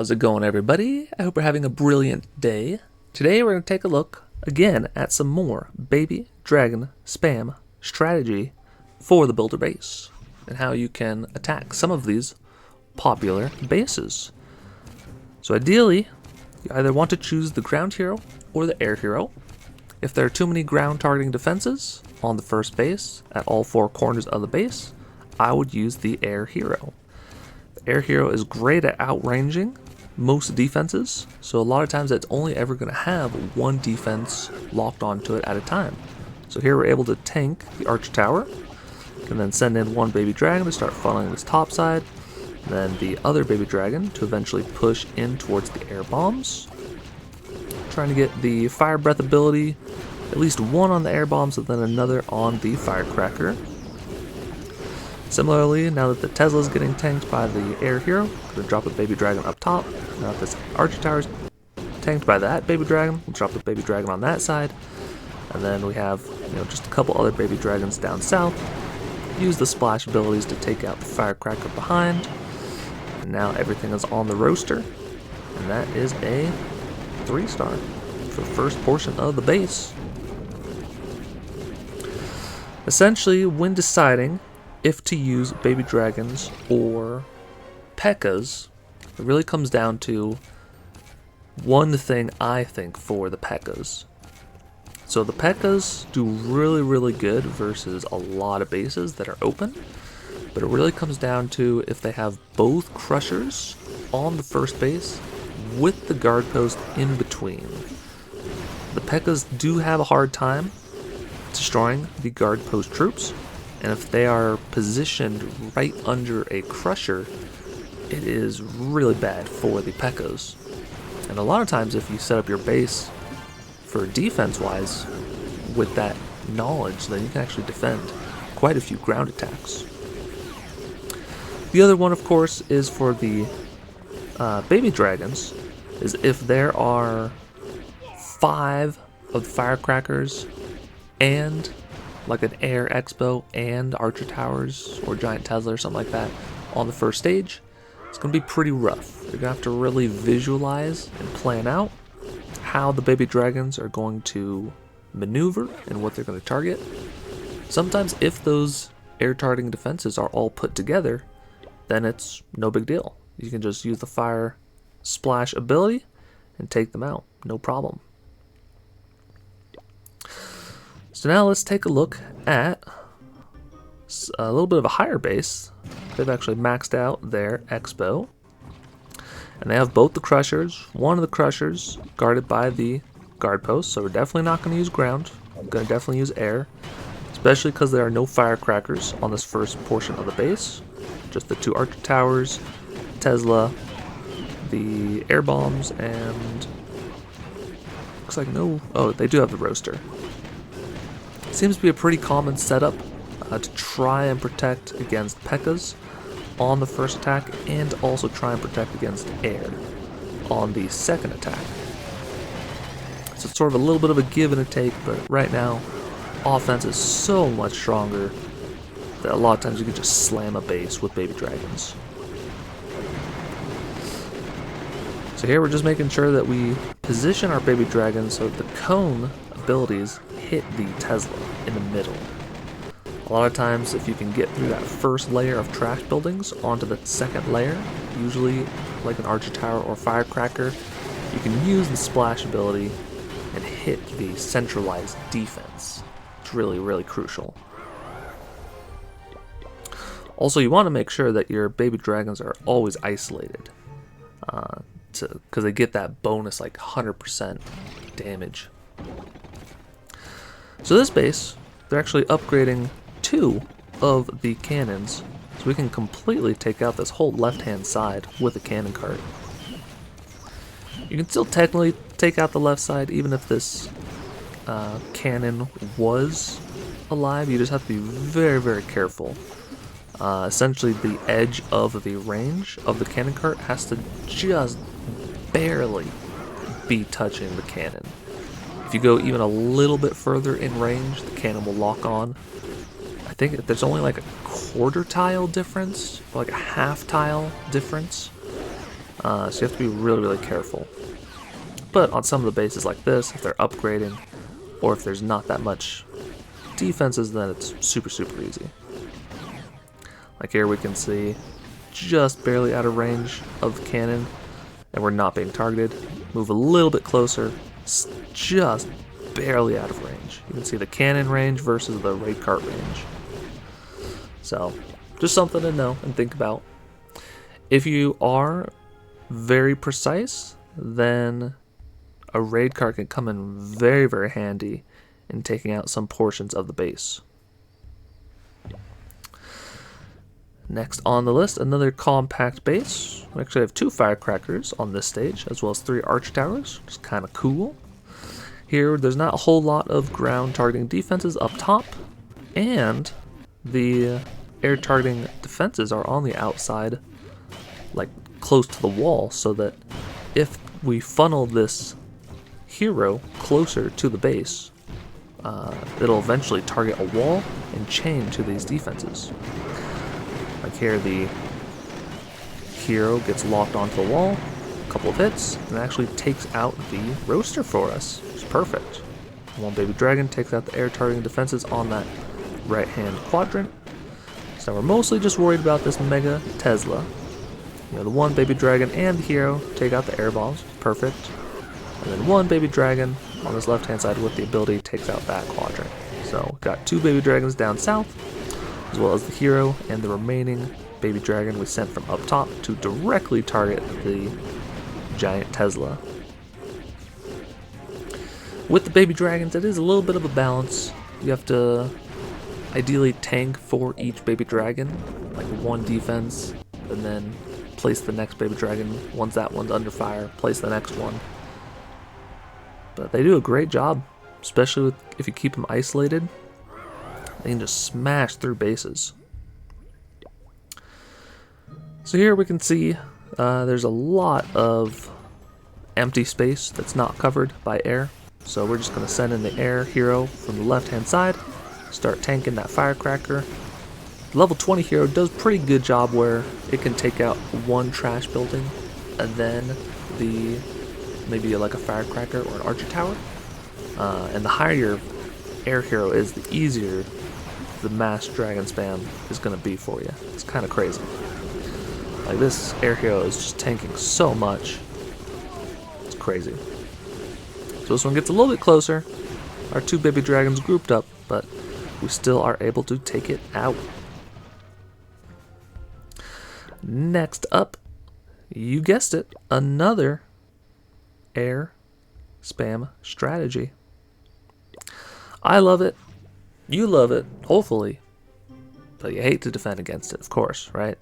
How's it going, everybody? I hope you're having a brilliant day. Today we're going to take a look again at some more Baby Dragon spam strategy for the builder base and how you can attack some of these popular bases. So ideally, you either want to choose the ground hero or the air hero. If there are too many ground targeting defenses on the first base at all four corners of the base, I would use the air hero. The air hero is great at outranging most defenses, so a lot of times it's only ever going to have one defense locked onto it at a time. So here we're able to tank the archer tower, and then send in one baby dragon to start funneling this top side, and then the other baby dragon to eventually push in towards the air bombs. Trying to get the fire breath ability, at least one on the air bombs and then another on the firecracker. Similarly, now that the Tesla is getting tanked by the air hero, I'm going to drop a baby dragon up top. Now that this archer tower is tanked by that baby dragon, we'll drop the baby dragon on that side. And then we have just a couple other baby dragons down south. Use the splash abilities to take out the firecracker behind. And now everything is on the roaster. And that is a 3-star for the first portion of the base. Essentially, when deciding if to use baby dragons or P.E.K.K.A.s, it really comes down to one thing I think for the P.E.K.K.A.s. So the P.E.K.K.A.s do really good versus a lot of bases that are open, but it really comes down to if they have both crushers on the first base with the guard post in between. The P.E.K.K.A.s do have a hard time destroying the guard post troops, and if they are positioned right under a crusher, it is really bad for the P.E.K.K.A.s. And a lot of times if you set up your base for defense-wise with that knowledge, then you can actually defend quite a few ground attacks. The other one, of course, is for the baby dragons, is if there are 5 of the firecrackers and like an air expo and archer towers or giant Tesla or something like that on the first stage, it's going to be pretty rough. You're going to have to really visualize and plan out how the baby dragons are going to maneuver and what they're going to target. Sometimes if those air targeting defenses are all put together, then it's no big deal. You can just use the fire splash ability and take them out, no problem. So now let's take a look at a little bit of a higher base. They've actually maxed out their expo. And they have both the crushers, one of the crushers guarded by the guard post, so we're definitely not going to use ground. We're going to definitely use air, especially because there are no firecrackers on this first portion of the base. Just the 2 archer towers, Tesla, the air bombs, and looks like they do have the roaster. Seems to be a pretty common setup to try and protect against P.E.K.K.A.s on the first attack, and also try and protect against air on the second attack. So it's sort of a little bit of a give and a take, but right now, offense is so much stronger that a lot of times you can just slam a base with baby dragons. So here we're just making sure that we position our baby dragons so that the cone abilities hit the Tesla in the middle. A lot of times if you can get through that first layer of trash buildings onto the second layer, usually like an archer tower or firecracker, you can use the splash ability and hit the centralized defense. It's really crucial. Also, you want to make sure that your baby dragons are always isolated, because they get that bonus like 100% damage. So this base, they're actually upgrading 2 of the cannons, so we can completely take out this whole left-hand side with a cannon cart. You can still technically take out the left side even if this cannon was alive. You just have to be very careful. Essentially, the edge of the range of the cannon cart has to just barely be touching the cannon. If you go even a little bit further in range, the cannon will lock on. I think there's only like a quarter tile difference, or like a half tile difference So you have to be really, really careful. But on some of the bases like this, if they're upgrading, or if there's not that much defenses, then it's super, super easy. Like here we can see just barely out of range of the cannon, and we're not being targeted. Move a little bit closer, just barely out of range. You can see the cannon range versus the raid cart range. So, just something to know and think about. If you are very precise, then a raid cart can come in very, very handy in taking out some portions of the base. Next on the list, another compact base. We actually have 2 firecrackers on this stage, as well as 3 arch towers, which is kind of cool. Here, there's not a whole lot of ground targeting defenses up top, and the air targeting defenses are on the outside, like close to the wall, so that if we funnel this hero closer to the base, it'll eventually target a wall and chain to these defenses. Like here, the hero gets locked onto the wall, a couple of hits, and actually takes out the roaster for us. It's perfect. One baby dragon takes out the air targeting defenses on that right hand quadrant. So we're mostly just worried about this Mega Tesla. You know, the one baby dragon and the hero take out the air bombs. Perfect. And then one baby dragon on this left hand side with the ability takes out that quadrant. So we've got 2 baby dragons down south, as well as the hero and the remaining baby dragon we sent from up top to directly target the giant Tesla. With the baby dragons, it is a little bit of a balance. You have to ideally tank for each baby dragon, like 1 defense, and then place the next baby dragon. Once that one's under fire, place the next one. But they do a great job, especially if you keep them isolated. They can just smash through bases. So here we can see there's a lot of empty space that's not covered by air. So we're just going to send in the air hero from the left hand side, start tanking that firecracker. The level 20 hero does pretty good job where it can take out 1 trash building and then maybe like a firecracker or an archer tower. And the higher your air hero is, the easier the mass dragon spam is going to be for you. It's kind of crazy. Like this air hero is just tanking so much. It's crazy. So this one gets a little bit closer. Our 2 baby dragons grouped up, but we still are able to take it out. Next up, you guessed it, another air spam strategy. I love it. You love it, hopefully. But you hate to defend against it, of course, right?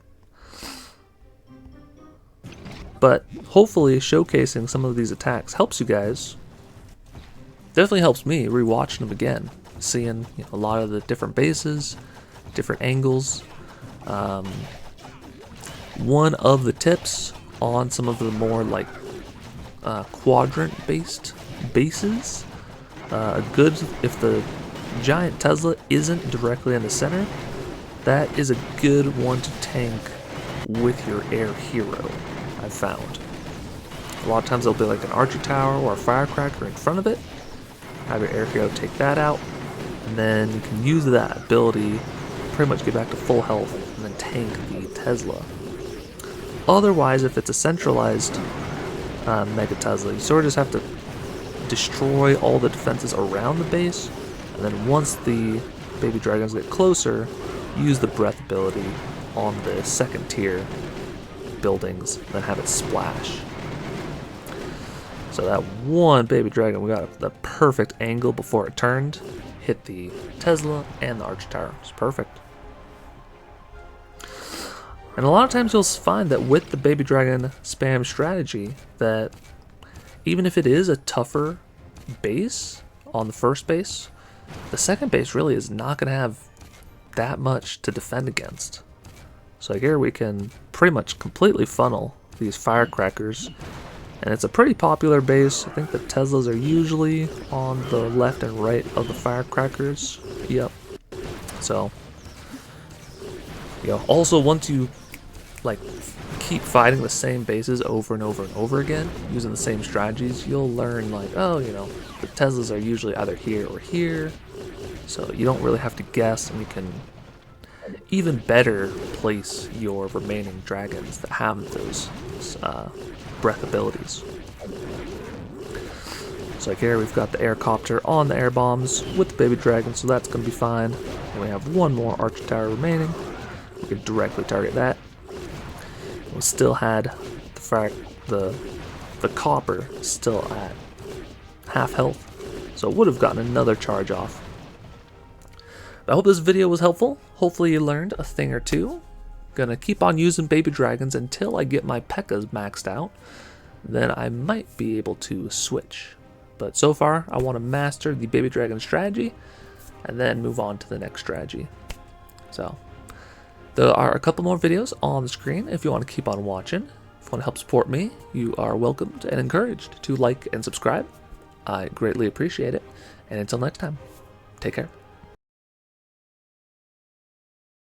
But hopefully showcasing some of these attacks helps you guys. Definitely helps me rewatching them again. Seeing a lot of the different bases, different angles. One of the tips on some of the more like quadrant-based bases, good if the giant Tesla isn't directly in the center, that is a good one to tank with your air hero, I've found. A lot of times there'll be like an archer tower or a firecracker in front of it. Have your air hero take that out, and then you can use that ability to pretty much get back to full health and then tank the Tesla. Otherwise, if it's a centralized Mega Tesla, you sort of just have to destroy all the defenses around the base, and then once the baby dragons get closer, use the breath ability on the second tier buildings, then have it splash. So that one baby dragon, we got the perfect angle before it turned, hit the Tesla and the arch tower. It's perfect. And a lot of times you'll find that with the baby dragon spam strategy, that even if it is a tougher base on the first base, the second base really is not going to have that much to defend against. So here we can pretty much completely funnel these firecrackers, and it's a pretty popular base. I think the Teslas are usually on the left and right of the firecrackers. Yep. So, also once you like keep fighting the same bases over and over and over again using the same strategies, you'll learn like, oh, you know, the Teslas are usually either here or here, so you don't really have to guess, and you can even better place your remaining dragons that have those breath abilities. So like here we've got the aircopter on the air bombs with the baby dragon, so that's going to be fine. And we have one more archer tower remaining. We can directly target that. We still had the fact the copper still at half health, so it would have gotten another charge off. I hope this video was helpful. Hopefully you learned a thing or two. Gonna keep on using baby dragons until I get my P.E.K.K.A.s maxed out. Then I might be able to switch. But so far, I want to master the baby dragon strategy and then move on to the next strategy. So there are a couple more videos on the screen if you want to keep on watching. If you want to help support me, you are welcomed and encouraged to like and subscribe. I greatly appreciate it. And until next time, take care.